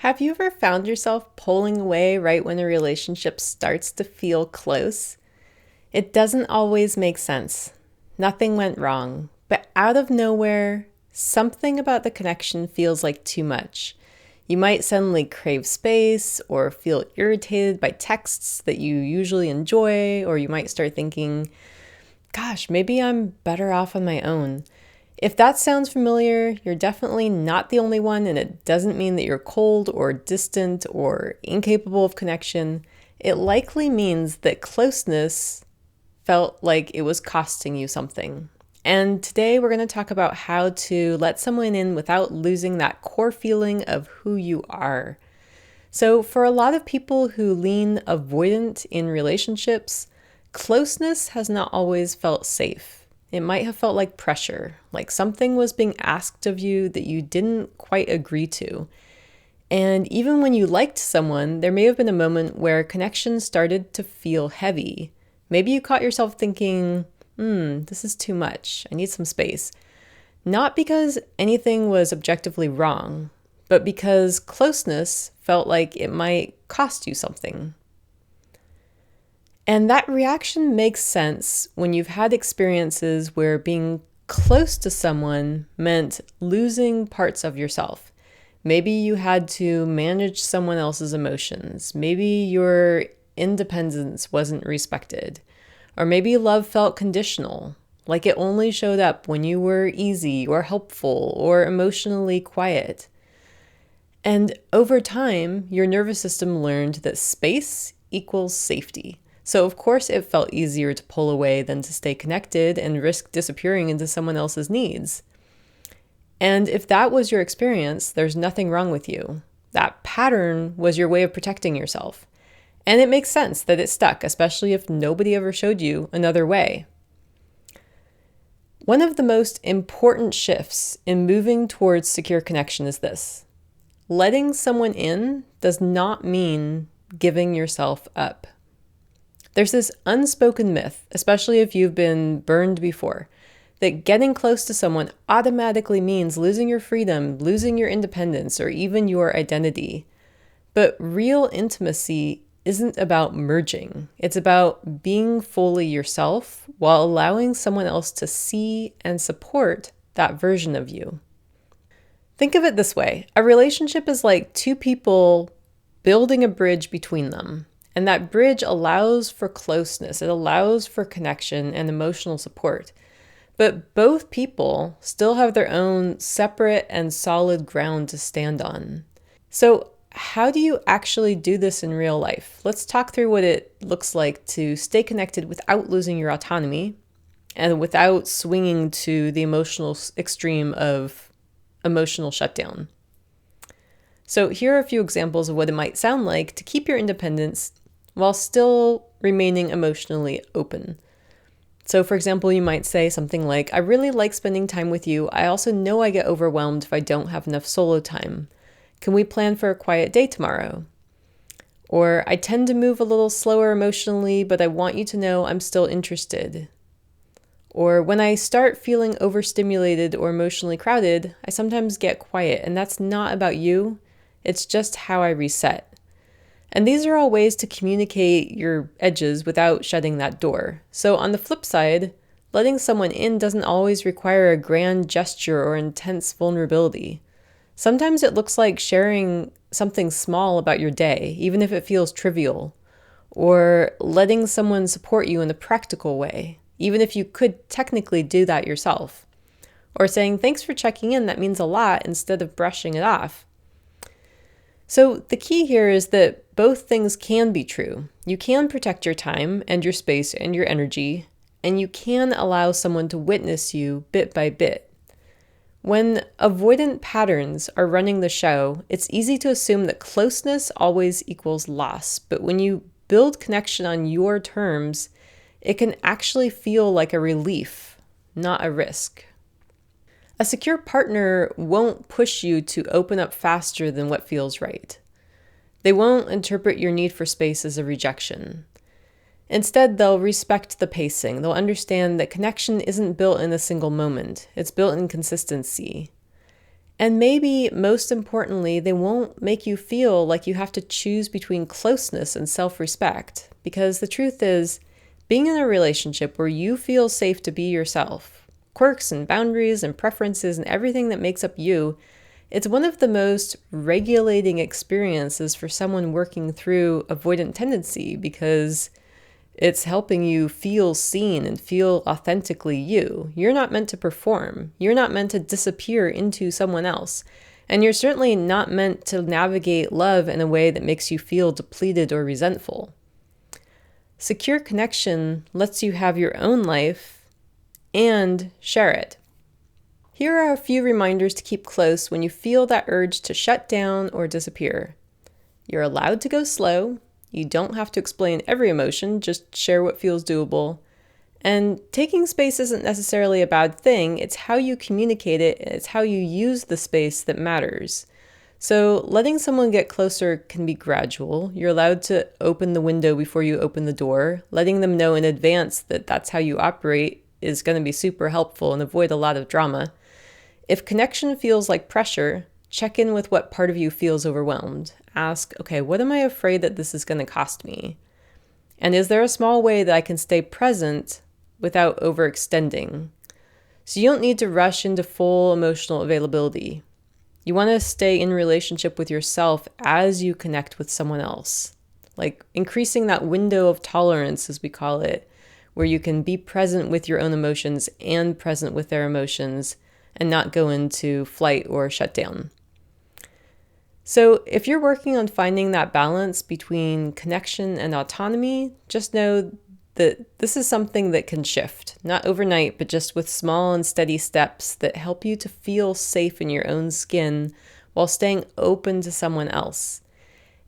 Have you ever found yourself pulling away right when a relationship starts to feel close? It doesn't always make sense. Nothing went wrong, but out of nowhere, something about the connection feels like too much. You might suddenly crave space or feel irritated by texts that you usually enjoy, or you might start thinking, gosh, maybe I'm better off on my own. If that sounds familiar, you're definitely not the only one, and it doesn't mean that you're cold or distant or incapable of connection. It likely means that closeness felt like it was costing you something. And today we're going to talk about how to let someone in without losing that core feeling of who you are. So, for a lot of people who lean avoidant in relationships, closeness has not always felt safe. It might have felt like pressure, like something was being asked of you that you didn't quite agree to. And even when you liked someone, there may have been a moment where connection started to feel heavy. Maybe you caught yourself thinking, this is too much. I need some space. Not because anything was objectively wrong, but because closeness felt like it might cost you something. And that reaction makes sense when you've had experiences where being close to someone meant losing parts of yourself. Maybe you had to manage someone else's emotions. Maybe your independence wasn't respected. Or maybe love felt conditional, like it only showed up when you were easy or helpful or emotionally quiet. And over time, your nervous system learned that space equals safety. So of course it felt easier to pull away than to stay connected and risk disappearing into someone else's needs. And if that was your experience, there's nothing wrong with you. That pattern was your way of protecting yourself. And it makes sense that it stuck, especially if nobody ever showed you another way. One of the most important shifts in moving towards secure connection is this. Letting someone in does not mean giving yourself up. There's this unspoken myth, especially if you've been burned before, that getting close to someone automatically means losing your freedom, losing your independence, or even your identity. But real intimacy isn't about merging. It's about being fully yourself while allowing someone else to see and support that version of you. Think of it this way. A relationship is like two people building a bridge between them. And that bridge allows for closeness, it allows for connection and emotional support. But both people still have their own separate and solid ground to stand on. So how do you actually do this in real life? Let's talk through what it looks like to stay connected without losing your autonomy and without swinging to the emotional extreme of emotional shutdown. So here are a few examples of what it might sound like to keep your independence while still remaining emotionally open. So for example, you might say something like, I really like spending time with you. I also know I get overwhelmed if I don't have enough solo time. Can we plan for a quiet day tomorrow? Or I tend to move a little slower emotionally, but I want you to know I'm still interested. Or when I start feeling overstimulated or emotionally crowded, I sometimes get quiet, and that's not about you. It's just how I reset. And these are all ways to communicate your edges without shutting that door. So on the flip side, letting someone in doesn't always require a grand gesture or intense vulnerability. Sometimes it looks like sharing something small about your day, even if it feels trivial, or letting someone support you in a practical way, even if you could technically do that yourself, or saying, thanks for checking in, that means a lot, instead of brushing it off. So the key here is that both things can be true. You can protect your time and your space and your energy, and you can allow someone to witness you bit by bit. When avoidant patterns are running the show, it's easy to assume that closeness always equals loss. But when you build connection on your terms, it can actually feel like a relief, not a risk. A secure partner won't push you to open up faster than what feels right. They won't interpret your need for space as a rejection. Instead, they'll respect the pacing. They'll understand that connection isn't built in a single moment. It's built in consistency. And maybe most importantly, they won't make you feel like you have to choose between closeness and self-respect. Because the truth is, being in a relationship where you feel safe to be yourself, quirks and boundaries and preferences and everything that makes up you, it's one of the most regulating experiences for someone working through avoidant tendency, because it's helping you feel seen and feel authentically you. You're not meant to perform. You're not meant to disappear into someone else. And you're certainly not meant to navigate love in a way that makes you feel depleted or resentful. Secure connection lets you have your own life and share it. Here are a few reminders to keep close when you feel that urge to shut down or disappear. You're allowed to go slow. You don't have to explain every emotion, just share what feels doable. And taking space isn't necessarily a bad thing. It's how you communicate it. It's how you use the space that matters. So letting someone get closer can be gradual. You're allowed to open the window before you open the door. Letting them know in advance that that's how you operate is going to be super helpful and avoid a lot of drama. If connection feels like pressure, check in with what part of you feels overwhelmed. Ask, okay, what am I afraid that this is going to cost me? And is there a small way that I can stay present without overextending? So you don't need to rush into full emotional availability. You want to stay in relationship with yourself as you connect with someone else. Like increasing that window of tolerance, as we call it, where you can be present with your own emotions and present with their emotions and not go into flight or shutdown. So if you're working on finding that balance between connection and autonomy, just know that this is something that can shift, not overnight, but just with small and steady steps that help you to feel safe in your own skin while staying open to someone else.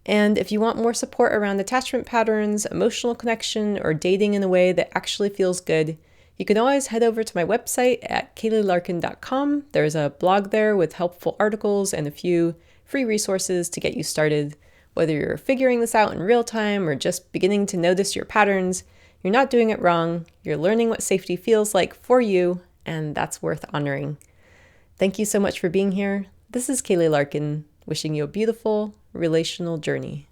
And if you want more support around attachment patterns, emotional connection, or dating in a way that actually feels good, you can always head over to my website at kayleelarkin.com. There's a blog there with helpful articles and a few free resources to get you started. Whether you're figuring this out in real time or just beginning to notice your patterns, you're not doing it wrong. You're learning what safety feels like for you, and that's worth honoring. Thank you so much for being here. This is Kaylee Larkin, wishing you a beautiful relational journey.